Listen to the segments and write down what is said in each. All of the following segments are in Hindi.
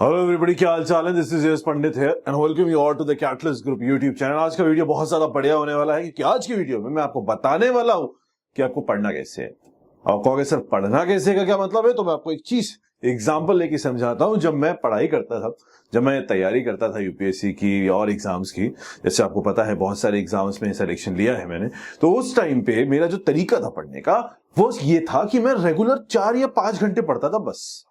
हेलो एवरीबॉडी, क्या हाल चाल है। This is Yash Pandit here and welcome you all to the catalyst group YouTube channel. आज का वीडियो बहुत ज्यादा बढ़िया होने वाला है क्योंकि आज की वीडियो में मैं आपको बताने वाला हूं कि आपको पढ़ना कैसे है। आप कहोगे सर पढ़ना कैसे का क्या मतलब है, तो मैं आपको एक चीज एग्जाम्पल लेके समझाता हूं। जब मैं पढ़ाई करता था, जब मैं तैयारी करता था यूपीएससी की और एग्जाम्स की, जैसे आपको पता है बहुत सारे एग्जाम्स में सिलेक्शन लिया है मैंने, तो उस टाइम पे मेरा जो तरीका था पढ़ने का वो ये था कि मैं रेगुलर 4 या 5 घंटे पढ़ता था बस।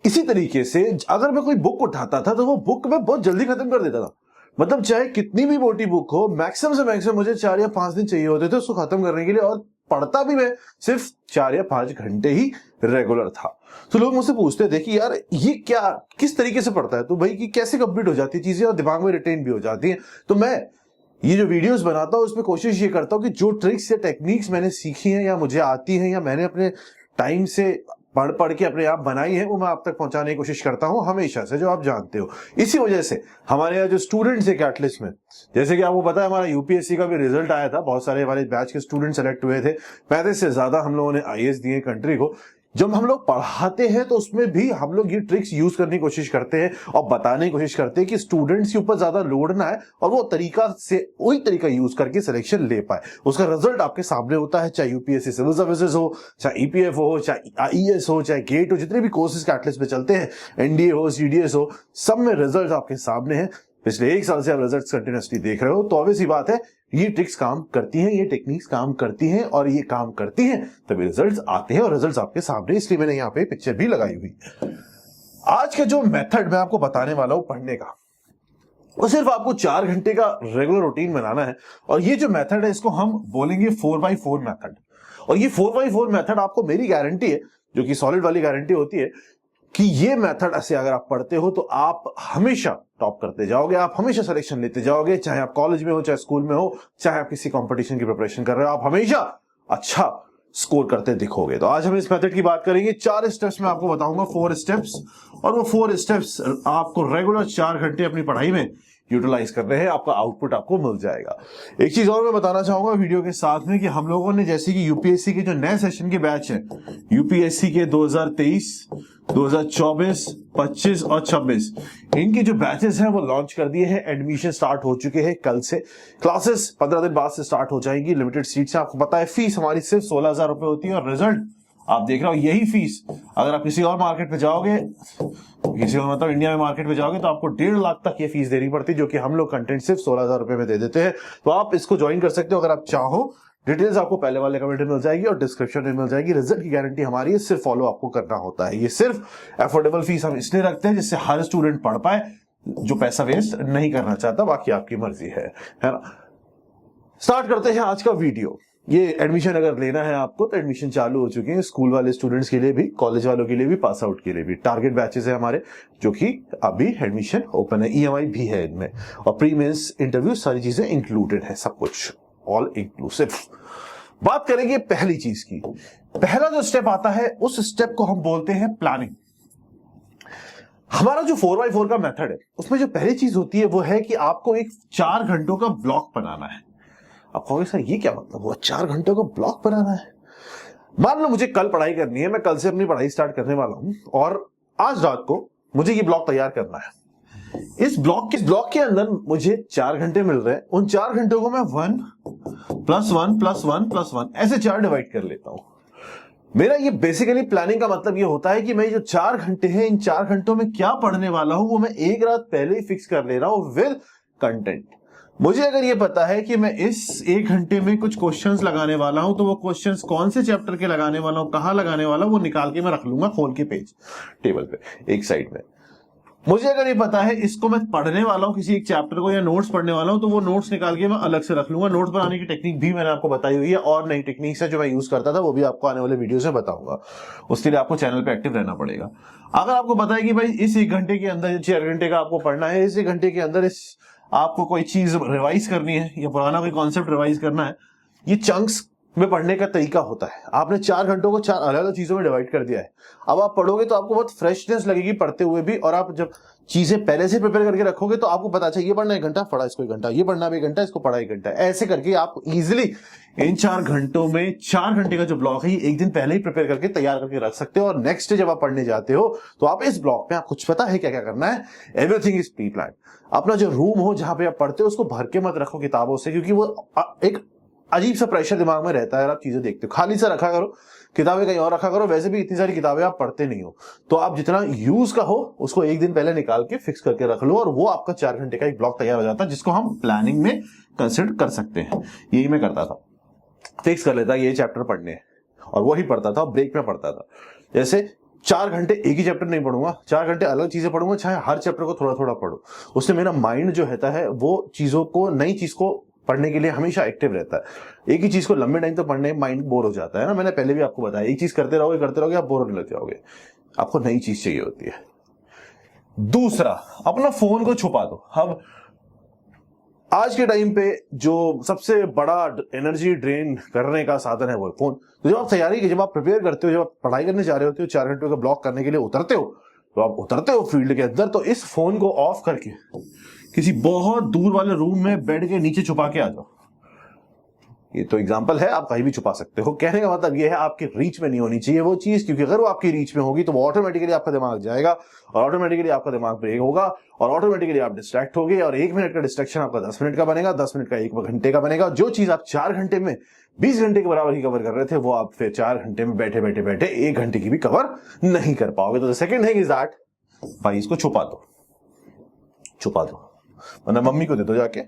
इसी तरीके से अगर मैं कोई बुक उठाता था तो वो बुक मैं बहुत जल्दी खत्म कर देता था। मतलब चाहे कितनी भी मोटी बुक हो, मैक्सिमम से मैक्सिमम मुझे 4 या 5 दिन चाहिए होते थे उसको खत्म करने के लिए, और पढ़ता भी मैं सिर्फ 4 या 5 घंटे ही रेगुलर था। तो लोग मुझसे पूछते थे कि यार ये क्या, किस तरीके से पढ़ता है तो भाई, कि कैसे कंप्लीट हो जाती है चीजें और दिमाग में रिटेन भी हो जाती है। तो मैं ये जो वीडियोस बनाता हूं उसमें कोशिश ये करता हूं कि जो ट्रिक्स या टेक्निक्स मैंने सीखी हैं या मुझे आती हैं या मैंने अपने टाइम से पढ़ पढ़ के अपने आप बनाई है, वो मैं आप तक पहुंचाने की कोशिश करता हूं हमेशा से, जो आप जानते हो। इसी वजह से हमारे यहाँ जो स्टूडेंट्स है कैटलिस्ट में, जैसे कि आपको पता है हमारा यूपीएससी का भी रिजल्ट आया था, बहुत सारे हमारे बैच के स्टूडेंट सेलेक्ट हुए थे, 35 से ज्यादा हम लोगों ने आईएएस दिए कंट्री को। जब हम लोग पढ़ाते हैं तो उसमें भी हम लोग ये ट्रिक्स यूज करने की कोशिश करते हैं और बताने की कोशिश करते हैं कि स्टूडेंट्स के ऊपर ज्यादा लोड ना है और वो तरीका से वही तरीका यूज करके सिलेक्शन ले पाए। उसका रिजल्ट आपके सामने होता है, चाहे यूपीएससी सिविल सर्विसेज हो, चाहे ईपीएफ हो, चाहे आईएएस हो, चाहे गेट हो, जितने भी कोर्सेज कैटलिस्ट में चलते हैं, एनडीए हो, सीडीएस हो, सब में रिजल्ट आपके सामने है। पिछले 1 साल से आप रिजल्ट कंटिन्यूसली देख रहे हो, तो ऑब्वियस सी बात है ये ट्रिक्स काम करती हैं, ये टेक्निक्स काम करती हैं, और ये काम करती हैं तभी रिजल्ट्स आते हैं, और रिजल्ट्स आपके सामने, इसलिए मैंने यहाँ पे पिक्चर भी लगाई हुई। आज का जो मेथड मैं आपको बताने वाला हूं पढ़ने का, वो सिर्फ आपको 4 घंटे का रेगुलर रूटीन बनाना है। और ये जो मेथड है इसको हम बोलेंगे 4x4 मेथड। और ये 4x4 मेथड आपको मेरी गारंटी है, जो कि सॉलिड वाली गारंटी होती है, कि ये मेथड ऐसे अगर आप पढ़ते हो तो आप हमेशा टॉप करते जाओगे, आप हमेशा सिलेक्शन लेते जाओगे, चाहे आप कॉलेज में हो, चाहे स्कूल में हो, चाहे आप किसी कंपटीशन की प्रिपरेशन कर रहे हो, आप हमेशा अच्छा स्कोर करते दिखोगे। तो आज हम इस मेथड की बात करेंगे। 4 स्टेप्स मैं आपको बताऊंगा, 4 स्टेप्स, और वो 4 स्टेप्स आपको रेगुलर 4 घंटे अपनी पढ़ाई में यूटिलाइज करने हैं, आपका आउटपुट आपको मिल जाएगा। एक चीज और मैं बताना चाहूंगा वीडियो के साथ में, कि हम लोगों ने जैसे कि यूपीएससी के जो नए सेशन के बैच हैं, यूपीएससी के 2023, 2024, 25 और 26, इनके जो बैचेस हैं वो लॉन्च कर दिए हैं। एडमिशन स्टार्ट हो चुके हैं कल से। क्लासेस 15 दिन बाद से स्टार्ट हो जाएंगी, लिमिटेड सीट्स हैं। आपको पता है फीस हमारी सिर्फ 16,000 रुपए होती है, और रिजल्ट आप देख रहे हो यही फीस अगर आप किसी और मार्केट पे जाओगे, किसी और मतलब इंडिया में मार्केट पे जाओगे, तो आपको 1.5 लाख तक ये फीस देनी पड़ती है, जो कि हम लोग कंटेंट सिर्फ 16,000 रुपए में दे देते हैं। तो आप इसको ज्वाइन कर सकते हो अगर आप चाहो। डिटेल्स आपको पहले वाले कमेंट में मिल जाएगी और डिस्क्रिप्शन में मिल जाएगी। रिजल्ट की गारंटी हमारी है, सिर्फ फॉलो आपको करना होता है। ये सिर्फ अफोर्डेबल फीस हम इसलिए रखते हैं जिससे हर स्टूडेंट पढ़ पाए जो पैसा वेस्ट नहीं करना चाहता, बाकी आपकी मर्जी है ना। स्टार्ट करते हैं आज का वीडियो। ये एडमिशन अगर लेना है आपको तो एडमिशन चालू हो चुके हैं, स्कूल वाले स्टूडेंट्स के लिए भी, कॉलेज वालों के लिए भी, पास आउट के लिए भी। टारगेट बैचेस है हमारे, जो कि अभी एडमिशन ओपन है, ईएमआई भी है इनमें, और प्री मेंस इंटरव्यू सारी चीजें इंक्लूडेड है, सब कुछ ऑल इंक्लूसिव। बात करेंगे पहली चीज की। पहला जो स्टेप आता है उस स्टेप को हम बोलते हैं प्लानिंग। हमारा जो 4x4 का मेथड है उसमें जो पहली चीज होती है वो है कि आपको एक 4 घंटों का ब्लॉक बनाना है। आप कहोगे सर ये क्या मतलब हुआ, 4 घंटों का ब्लॉक बनाना है। मान लो मुझे कल पढ़ाई करनी है, मैं कल से अपनी पढ़ाई स्टार्ट करने वाला हूं, और आज रात को मुझे ये ब्लॉक तैयार करना है। इस ब्लॉक के अंदर मुझे 4 घंटे मिल रहे हैं। उन 4 घंटों को मैं 1 + 1 + 1 + 1 ऐसे 4 डिवाइड कर लेता हूं। मेरा ये बेसिकली प्लानिंग का मतलब ये होता है कि मैं जो 4 घंटे हैं, इन 4 घंटों में क्या पढ़ने वाला हूं वो मैं एक रात पहले ही फिक्स कर ले रहा हूं विद कंटेंट। मुझे अगर ये पता है कि मैं इस 1 घंटे में कुछ क्वेश्चंस लगाने वाला हूं, तो वो क्वेश्चंस कौन से चैप्टर के लगाने वाला हूं, कहां लगाने वाला हूं, वो निकाल के मैं रख लूंगा खोल के पेज टेबल पे एक साइड में। मुझे अगर ये पता है इसको मैं पढ़ने वाला हूं, किसी एक चैप्टर को, या नोट्स पढ़ने वाला हूं, तो वो नोट्स निकाल के मैं अलग से रख लूंगा। नोट्स बनाने की टेक्निक भी मैंने आपको बताई हुई है, और नई टेक्निक्स है जो मैं यूज करता था, वो भी आपको आने वाले वीडियोस में बताऊंगा। उसके लिए आपको चैनल पे एक्टिव रहना पड़ेगा। अगर आपको पता है कि भाई इस 1 घंटे के अंदर 4 घंटे का आपको पढ़ना है, इस 1 घंटे के अंदर आपको कोई चीज रिवाइज करनी है या पुराना कोई कॉन्सेप्ट रिवाइज करना है, ये चंक्स में पढ़ने का तरीका होता है। आपने 4 घंटों को 4 अलग अलग चीजों में डिवाइड कर दिया है। अब आप पढ़ोगे तो आपको बहुत फ्रेशनेस लगेगी पढ़ते हुए भी, और आप जब चीजें पहले से प्रिपेयर करके रखोगे तो आपको पता चाहिए ये पढ़ना 1 घंटा, पढ़ा इसको 1 घंटा, ये पढ़ना 1 घंटा, इसको पढ़ा 1 घंटा। ऐसे करके आप इजिली इन 4 घंटों में 4 घंटे का जो ब्लॉक है ये एक दिन पहले ही प्रिपेयर करके तैयार करके रख सकते हो, और नेक्स्ट डे जब आप पढ़ने जाते हो तो आप इस ब्लॉक में, आप कुछ पता है क्या क्या करना है, एवरीथिंग इज प्री प्लान। अपना जो रूम हो जहां पे आप पढ़ते हो उसको भर के मत रखो किताबों से, क्योंकि वो एक अजीब सा प्रेशर दिमाग में रहता है। आप चीजें देखते हो, खाली सा रखा करो, किताबें कहीं और रखा करो। वैसे भी इतनी सारी किताबें आप पढ़ते नहीं हो, तो आप जितना यूज का हो उसको एक दिन पहले निकाल के फिक्स करके रख लो, और वो आपका 4 घंटे का एक ब्लॉक तैयार हो जाता है, जिसको हम प्लानिंग में कंसिडर कर सकते हैं। यही मैं करता था, फिक्स कर लेता ये चैप्टर पढ़ने हैं, और वही पढ़ता था, ब्रेक में पढ़ता था। जैसे 4 घंटे एक ही चैप्टर नहीं पढ़ूंगा, 4 घंटे अलग चीजें पढ़ूंगा, चाहे हर चैप्टर को थोड़ा थोड़ा पढ़ो। उससे मेरा माइंड जो रहता है वो चीजों को, नई चीज को पढ़ने के लिए हमेशा एक्टिव रहता है। एक ही चीज को लंबे टाइम तक पढ़ने में माइंड बोर हो जाता है ना, मैंने पहले भी आपको बताया, एक चीज करते रहोगे आप बोर होने लग जाओगे। आपको नई चीज चाहिए होती है। दूसरा, अपना फोन को छुपा दो। अब आज के टाइम पे जो सबसे बड़ा एनर्जी ड्रेन करने का साधन है वो है फोन। तो जब आप तैयारी की, जब आप प्रिपेयर करते हो, जब आप पढ़ाई करने जा रहे होते हो, 4 घंटे का ब्लॉक करने के लिए उतरते हो, तो आप उतरते हो फील्ड के अंदर, तो इस फोन को ऑफ करके किसी बहुत दूर वाले रूम में बेड के नीचे छुपा के आ जाओ। ये तो एग्जांपल है, आप कहीं भी छुपा सकते हो। कहने का मतलब ये है, आपकी रीच में नहीं होनी चाहिए वो चीज, क्योंकि अगर वो आपकी रीच में होगी तो वो ऑटोमेटिकली आपका दिमाग जाएगा, और ऑटोमेटिकली आपका दिमाग ब्रेक होगा, और ऑटोमेटिकली आप डिस्ट्रैक्ट होगे, और 1 मिनट का डिस्ट्रैक्शन आपका 10 मिनट का बनेगा, 10 मिनट का 1 घंटे का बनेगा। जो चीज आप 4 घंटे में 20 घंटे के बराबर ही कवर कर रहे थे, वो आप फिर 4 घंटे में बैठे बैठे बैठे 1 घंटे की भी कवर नहीं कर पाओगे। तो सेकंड थिंग इज दैट, भाई इसको छुपा दो, छुपा दो, वरना मम्मी को दे दो जाके,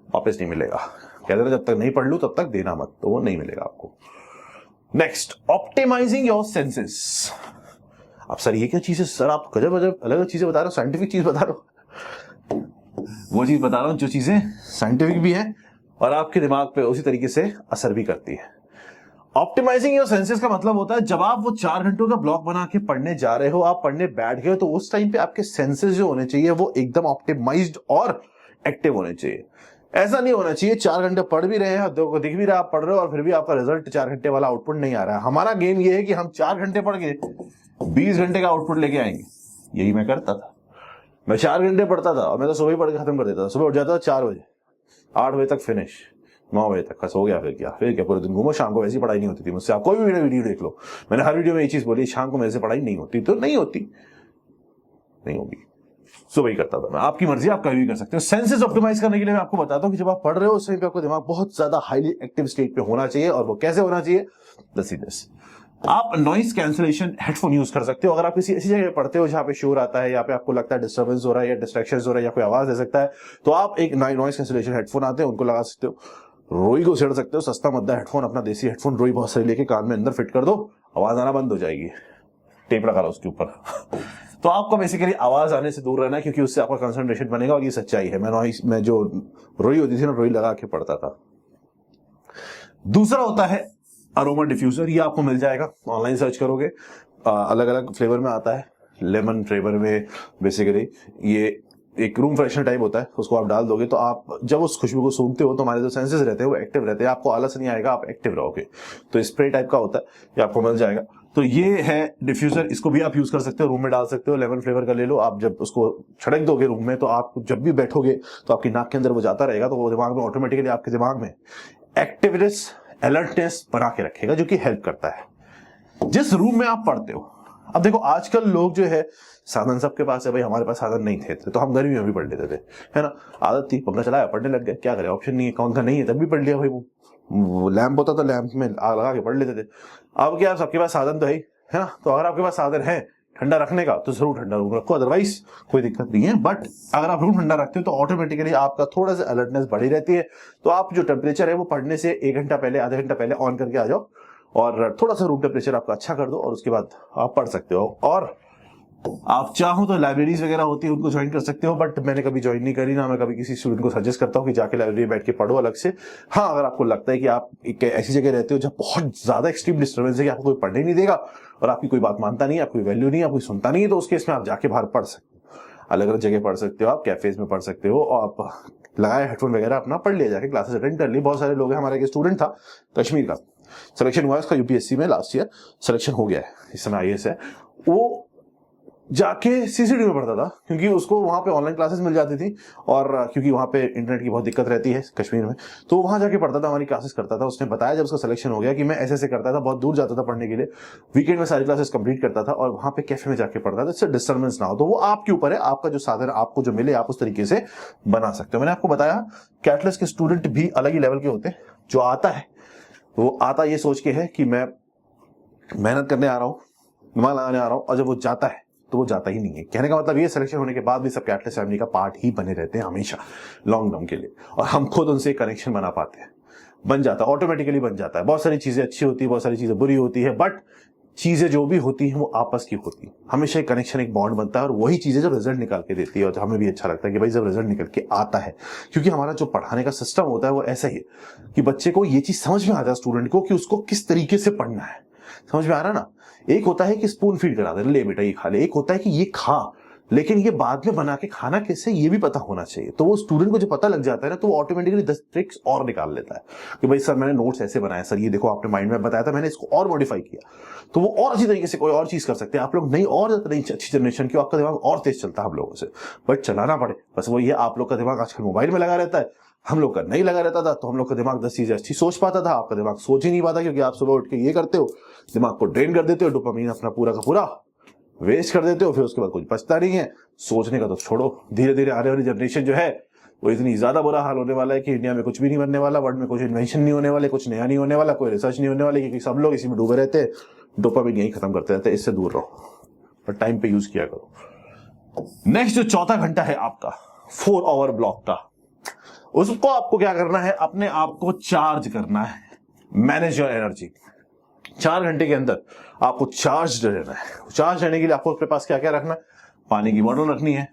वापस नहीं मिलेगा। कहते थे जब तक नहीं पढ़ लूं तब तक देना मत, तो वो नहीं मिलेगा आपको। Next, optimising your senses. अब सर ये क्या चीज है सर, आप गजब गजब अलग अलग चीजें बता रहे हो, साइंटिफिक चीज बता रहे हो। वो चीज बता रहा हूं जो चीजें साइंटिफिक भी है और आपके दिमाग पे उसी तरीके से असर भी करती है। ऑप्टिमाइजिंग योर सेंसेस का मतलब होता है, जब आप वो 4 घंटों का ब्लॉक बना के पढ़ने जा रहे हो, आप पढ़ने बैठ गए हो, तो उस टाइम पे आपके सेंसेस जो होने चाहिए वो एकदम ऑप्टिमाइज्ड और एक्टिव होने चाहिए। ऐसा नहीं होना चाहिए 4 घंटे पढ़ भी रहे हैं, दिख भी रहा है आप पढ़ रहे हो, और फिर भी आपका रिजल्ट 4 घंटे वाला आउटपुट नहीं आ रहा है। हमारा गेम ये है कि हम 4 घंटे पढ़ के 20 घंटे का आउटपुट लेके आएंगे। यही मैं करता था, मैं 4 घंटे पढ़ता था और मैं तो सुबह ही पढ़ के खत्म कर देता था। सुबह उठ जाता था 4 बजे, 8 बजे तक फिनिश, 9 बजे तक बस हो गया। फिर क्या पूरे दिन घूमो, शाम को वैसी पढ़ाई नहीं होती थी मुझसे। आप कोई भी वीडियो देख लो, मैंने हर वीडियो में ये चीज बोली, शाम को मेरे से पढ़ाई नहीं होती, तो नहीं होती, नहीं होगी, सुबह ही करता था मैं। आपकी मर्जी, आप कभी भी कर सकते हो। सेंसेस ऑप्टिमाइज करने के लिए मैं आपको बताता हूं कि जब आप पढ़ रहे हो उस टाइम पे आपका दिमाग बहुत ज्यादा हाईली एक्टिव स्टेट पे होना चाहिए, और वो कैसे होना चाहिए, दिस। आप नॉइस कैंसिलेशन हेडफोन यूज कर सकते हो। अगर आप किसी ऐसी जगह पढ़ते हो जहां पे शोर आता है, या पे आपको लगता है डिस्टर्बेंस हो रहा है या डिस्ट्रैक्शन हो रहा है या कोई आवाज दे सकता है, तो आप एक नॉइस कैंसिलेशन हेडफोन आते हैं, उनको लगा सकते हो। रोई को छेड़ सकते हो, सस्ता मद्दा हेडफोन, अपना देसी हेडफोन रोई बहुत सारी लेके कान में अंदर फिट कर दो, आवाज आना बंद हो जाएगी, टेप लगा लो उसके ऊपर। तो आपको बेसिकली आवाज आने से दूर रहना है, क्योंकि उससे आपका कंसंट्रेशन बनेगा, और ये सच्चाई है। मैं जो रोई होती थी ना, रोई लगा के पढ़ता था। दूसरा होता है अरोमा डिफ्यूजर। ये आपको मिल जाएगा, ऑनलाइन सर्च करोगे, अलग अलग फ्लेवर में आता है। लेमन फ्लेवर में बेसिकली ये एक रूम फ्रेशनर टाइप होता है, उसको आप डाल दोगे तो आप जब उस खुशबू को सूंघते हो तो हमारे जो सेंसेस रहते हैं वो एक्टिव रहते हैं, आपको आलस नहीं आएगा, आप एक्टिव रहोगे। तो स्प्रे टाइप का होता है, ये आपको मिल जाएगा। तो ये है डिफ्यूजर, इसको भी आप यूज कर सकते हो, रूम में डाल सकते हो। लेमन फ्लेवर का ले लो आप, जब उसको छिड़क दोगे रूम में, तो आप जब भी बैठोगे तो आपकी नाक के अंदर वो जाता रहेगा, तो वो दिमाग में ऑटोमेटिकली आपके दिमाग में एक्टिवनेस, अलर्टनेस बना के रखेगा, जो कि हेल्प करता है जिस रूम में आप पढ़ते हो। अब देखो आजकल लोग जो है, साधन सबके पास है भाई, हमारे पास साधन नहीं थे तो हम गर्मी में भी पढ़ लेते थे, है ना। आदत थी, पंखा चलाया पढ़ने लग गए, क्या करें, ऑप्शन नहीं है, पंखा नहीं है तब भी पढ़ लिया भाई। वो लैंप होता था, लैंप में आग लगा के पढ़ लेते थे। अब क्या, सबके पास साधन तो है ना। तो अगर आपके पास साधन है ठंडा रखने का, तो जरूर ठंडा रूम रखो, अदरवाइज कोई दिक्कत नहीं है। बट अगर आप रूम ठंडा रखते हो तो ऑटोमेटिकली आपका थोड़ा सा अलर्टनेस बढ़ी रहती है। तो आप जो टेम्परेचर है वो पढ़ने से 1 घंटा पहले, आधा घंटा पहले ऑन करके आ जाओ, और थोड़ा सा रूम टेम्परेचर आपका अच्छा कर दो, और उसके बाद आप पढ़ सकते हो। और आप चाहो तो लाइब्रेरीज वगैरह होती है, उनको ज्वाइन कर सकते हो, बट मैंने कभी ज्वाइन नहीं करी, ना मैं कभी किसी स्टूडेंट को सजेस्ट करता हूँ कि जाके लाइब्रेरी में बैठ के पढ़ो अलग से। हाँ, अगर आपको लगता है कि आप एक ऐसी जगह रहते हो जहाँ बहुत ज्यादा एक्सट्रीम डिस्टर्बेंस है कि आपको कोई पढ़ने नहीं देगा, और आपकी कोई बात मानता नहीं है, आपकी वैल्यू नहीं है, आपको सुनता नहीं है, तो उस केस में आप जाके बाहर पढ़ सकते हो। अलग अलग जगह पढ़ सकते हो, आप कैफेज में पढ़ सकते हो, और आप लगाया हेडफोन वगैरह, अपना पढ़ लिया, जाके क्लासेस अटेंड कर ली। बहुत सारे लोग हैं, हमारा एक स्टूडेंट था कश्मीर का, सिलेक्शन हुआ उसका यूपीएससी में लास्ट ईयर, सिलेक्शन हो गया है, इस समय आईएएस है। वो जाके सीसीडी में पढ़ता था क्योंकि उसको वहां पे ऑनलाइन क्लासेस मिल जाती थी, और क्योंकि वहां पे इंटरनेट की बहुत दिक्कत रहती है कश्मीर में, तो वहां जाके पढ़ता था, हमारी क्लासेस करता था। उसने बताया जब उसका सिलेक्शन हो गया कि मैं ऐसे ऐसे करता था, बहुत दूर जाता था पढ़ने के लिए, वीकेंड में सारी क्लासेस कंप्लीट करता था और वहां पे कैफे में जाके पढ़ता था, इससे डिस्टर्बेंस ना हो। तो वो आपके ऊपर है, आपका जो साधन आपको जो मिले आप उस तरीके से बना सकते हो। मैंने आपको बताया कैटलिस्ट के स्टूडेंट भी अलग ही लेवल के होते हैं। जो आता है वो आता ये सोच के है कि मैं मेहनत करने आ रहा हूँ, दिमाग लगाने आ रहा हूँ, और जब वो जाता है तो वो जाता ही नहीं है। कहने का मतलब ये, सिलेक्शन होने के बाद भी सब कैटलिस्ट फैमिली का पार्ट ही बने रहते हैं हमेशा लॉन्ग टर्म के लिए, और हम खुद उनसे कनेक्शन बना पाते हैं, बन जाता है, ऑटोमेटिकली बन जाता है। बहुत सारी चीजें अच्छी होती है, बहुत सारी चीजें बुरी होती है, बट चीजें जो भी होती हैं वो आपस की होती है, हमेशा एक कनेक्शन, एक बॉन्ड बनता है, और वही चीजें जो रिजल्ट निकाल के देती है। और हमें भी अच्छा लगता है कि भाई जब रिजल्ट निकल के आता है, क्योंकि हमारा जो पढ़ाने का सिस्टम होता है वो ऐसा ही है कि बच्चे को ये चीज समझ में आता है, स्टूडेंट को, कि उसको किस तरीके से पढ़ना है। समझ में आ रहा ना? एक होता है कि स्पून फीड करा दे, ले बेटा ये खा ले, एक होता है कि ये खा, लेकिन ये बाद में बना के खाना कैसे ये भी पता होना चाहिए। तो वो स्टूडेंट को जो पता लग जाता है ना, तो वो ऑटोमेटिकली 10 ट्रिक्स और निकाल लेता है कि भाई सर मैंने नोट्स ऐसे बनाया, सर ये देखो आपने माइंड मैप बताया था, मैंने इसको और मॉडिफाई किया, तो वो और अच्छी तरीके से कोई और चीज कर सकते हैं। आप लोग नई और नई अच्छी जनरेशन की, आपका दिमाग और तेज चलता है हम लोगों से, बट चलाना पड़े बस। वो ये आप लोग का दिमाग आजकल मोबाइल में लगा रहता है, हम लोग का नहीं लगा रहता था, तो हम लोग का दिमाग 10 चीजें अच्छी सोच पाता था, आपका दिमाग सोच ही नहीं पाता, क्योंकि आप सुबह उठ के ये करते हो, दिमाग को ड्रेन कर देते हो, डोपामीन अपना पूरा का पूरा वेस्ट कर देते हो, फिर उसके बाद कुछ बचता नहीं है। सोचने का तो छोड़ो, धीरे धीरे आने वाली जनरेशन जो है वो इतनी ज्यादा बुरा हाल होने वाला है कि इंडिया में कुछ भी नहीं बनने वाला, वर्ल्ड में कुछ इन्वेंशन नहीं होने वाले, कुछ नया नहीं होने वाला, कोई रिसर्च नहीं होने वाली, क्योंकि सब लोग इसी में डूबे रहते हैं, डोपामीन यही खत्म करते रहते हैं। इससे दूर रहो और टाइम पे यूज किया करो। नेक्स्ट जो चौथा घंटा है आपका 4 आवर ब्लॉक का, उसको आपको क्या करना है, अपने आप को चार्ज करना है, मैनेज योर एनर्जी। 4 घंटे के अंदर आपको चार्ज रहना है। चार्ज रहने के लिए आपको अपने पास क्या क्या रखना है, पानी की बोतल रखनी है,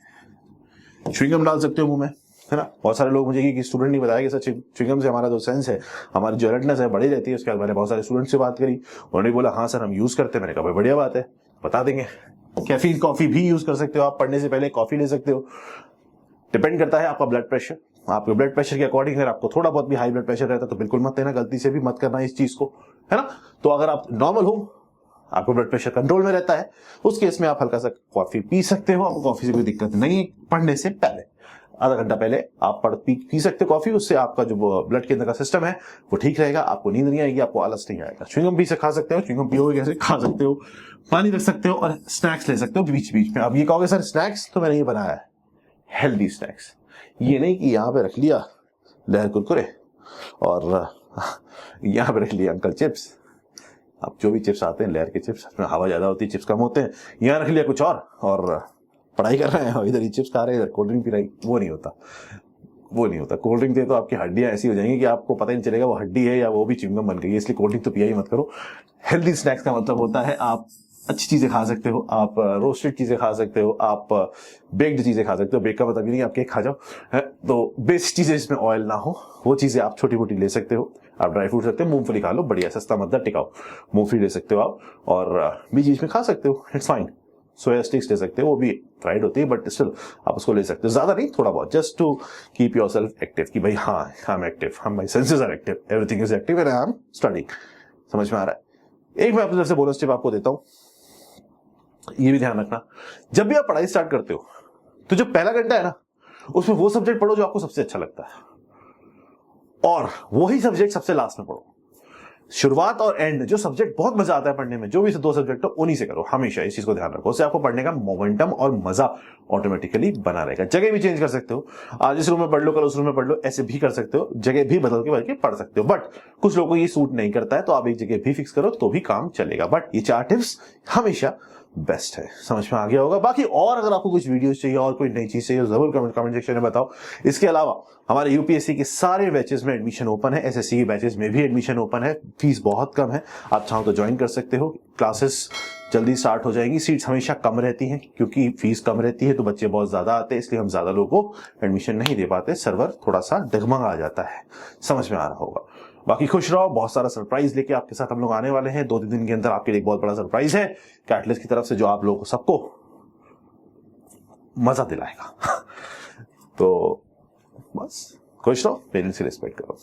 च्युइंगम डाल सकते हो मुंह में, है ना। बहुत सारे लोग मुझे कि स्टूडेंट नहीं बताया कि सर च्युइंगम से हमारा जो सेंस है, हमारी जो अलर्टनेस है बढ़ी रहती है। उसके बाद मैंने बहुत सारे स्टूडेंट से बात करी, उन्होंने बोला हाँ सर हम यूज करते हैं। मैंने कहा भाई बढ़िया बात है, बता देंगे। कैफीन कॉफी भी यूज कर सकते हो आप, पढ़ने से पहले कॉफी ले सकते हो। डिपेंड करता है आपका ब्लड प्रेशर, आपके ब्लड प्रेशर के अकॉर्डिंग अगर आपको थोड़ा बहुत भी हाई ब्लड प्रेशर रहता है तो बिल्कुल मत लेना, गलती से भी मत करना इस चीज को, है ना। तो अगर आप नॉर्मल हो, आपको ब्लड प्रेशर कंट्रोल में रहता है, उस केस में आप हल्का सा कॉफी पी सकते हो। आपको कॉफी से कोई दिक्कत नहीं है, पढ़ने से पहले आधा घंटा पहले आप पी सकते हो कॉफी। उससे आपका जो ब्लड के अंदर का सिस्टम है वो ठीक रहेगा, आपको नींद नहीं आएगी, आपको आलस नहीं आएगा। च्युइंगम भी से खा सकते हो, च्युइंगम पियोगे कैसे, खा सकते हो, पानी रख सकते हो, और स्नैक्स ले सकते हो बीच बीच में। अब ये कहोगे सर स्नैक्स, तो मैंने ये बनाया है हेल्दी स्नैक्स, ये नहीं कि यहाँ पे रख लिया लहर कुरकुरे और यहाँ पे रख लिया अंकल चिप्स। अब जो भी चिप्स आते हैं लहर के चिप्स, उसमें हवा ज्यादा होती है, चिप्स कम होते हैं, यहाँ रख लिया कुछ और पढ़ाई कर रहे हैं, इधर ही चिप्स खा रहे हैं, इधर कोल्ड ड्रिंक पी रही। वो नहीं होता, वो नहीं होता। कोल्ड ड्रिंक दे तो आपकी हड्डियां ऐसी हो जाएंगी कि आपको पता ही नहीं चलेगा वो हड्डी है या वो भी च्युइंगम बन गई है, इसलिए कोल्ड ड्रिंक तो पिया ही मत करो। हेल्दी स्नैक्स का मतलब होता है आप अच्छी चीजें खा सकते हो, आप रोस्टेड चीजें खा सकते हो, आप बेक्ड चीजें खा सकते हो। बेक का मतलब नहीं आप केक खा जाओ, है तो बेस्ट चीजें जिसमें ऑयल ना हो वो चीजें आप छोटी मोटी ले सकते हो। आप ड्राई फ्रूट सकते हो, मूंगफली खा लो, बढ़िया सस्ता मतलब टिकाऊ मूंगफली ले सकते हो आप, और बीच बीच में खा सकते हो, इट्स फाइन। सोया स्टिक्स ले सकते हो, वो भी फ्राइड होती है बट स्टिल आप उसको ले सकते हो, ज्यादा नहीं, थोड़ा बहुत, just to keep yourself active कि भाई हाँ आई एम एक्टिव, हम my senses are active, everything is active and I am studying. समझ में आ रहा है। एक मैं अपनी तरफ से बोनस टिप आपको देता हूं, ये भी ध्यान रखना, जब भी आप पढ़ाई स्टार्ट करते हो तो जो पहला घंटा है ना, उसमें वो सब्जेक्ट पढ़ो जो आपको सबसे अच्छा लगता है, और वही सब्जेक्ट सबसे लास्ट में पढ़ो। शुरुआत और एंड जो सब्जेक्ट बहुत मजा आता है पढ़ने में, जो भी 2 सब्जेक्ट हो उन्हीं से करो हमेशा, इस चीज को ध्यान रखो। उससे आपको पढ़ने का मोमेंटम और मजा ऑटोमेटिकली बना रहेगा। जगह भी चेंज कर सकते हो, आज इस रूम में पढ़ लो, कल उस रूम में पढ़ लो, ऐसे भी कर सकते हो, जगह भी बदल के पढ़ सकते हो। बट कुछ लोगों को ये सूट नहीं करता है, तो आप एक जगह भी फिक्स करो तो भी काम चलेगा। बट ये 4 टिप्स हमेशा बेस्ट है। समझ में आ गया होगा। बाकी और अगर आपको कुछ वीडियोस चाहिए और कोई नई चीज चाहिए जरूर कमेंट सेक्शन में बताओ। इसके अलावा हमारे यूपीएससी के सारे बैचेस में एडमिशन ओपन है, एसएससी के बैचेस में भी एडमिशन ओपन है, फीस बहुत कम है, आप चाहो तो ज्वाइन कर सकते हो। क्लासेस जल्दी स्टार्ट हो जाएंगी, सीट्स हमेशा कम रहती हैं क्योंकि फीस कम रहती है तो बच्चे बहुत ज्यादा आते हैं, इसलिए हम ज्यादा लोगों को एडमिशन नहीं दे पाते, सर्वर थोड़ा सा डगमगा आ जाता है। समझ में आ रहा होगा। बाकी खुश रहो, बहुत सारा सरप्राइज लेके आपके साथ हम लोग आने वाले हैं। 2-3 दिन के अंदर आपके लिए एक बहुत बड़ा सरप्राइज है कैटलिस्ट की तरफ से, जो आप लोगों को सबको मजा दिलाएगा। तो बस खुश रहो, पेरेंट्स की रिस्पेक्ट करो।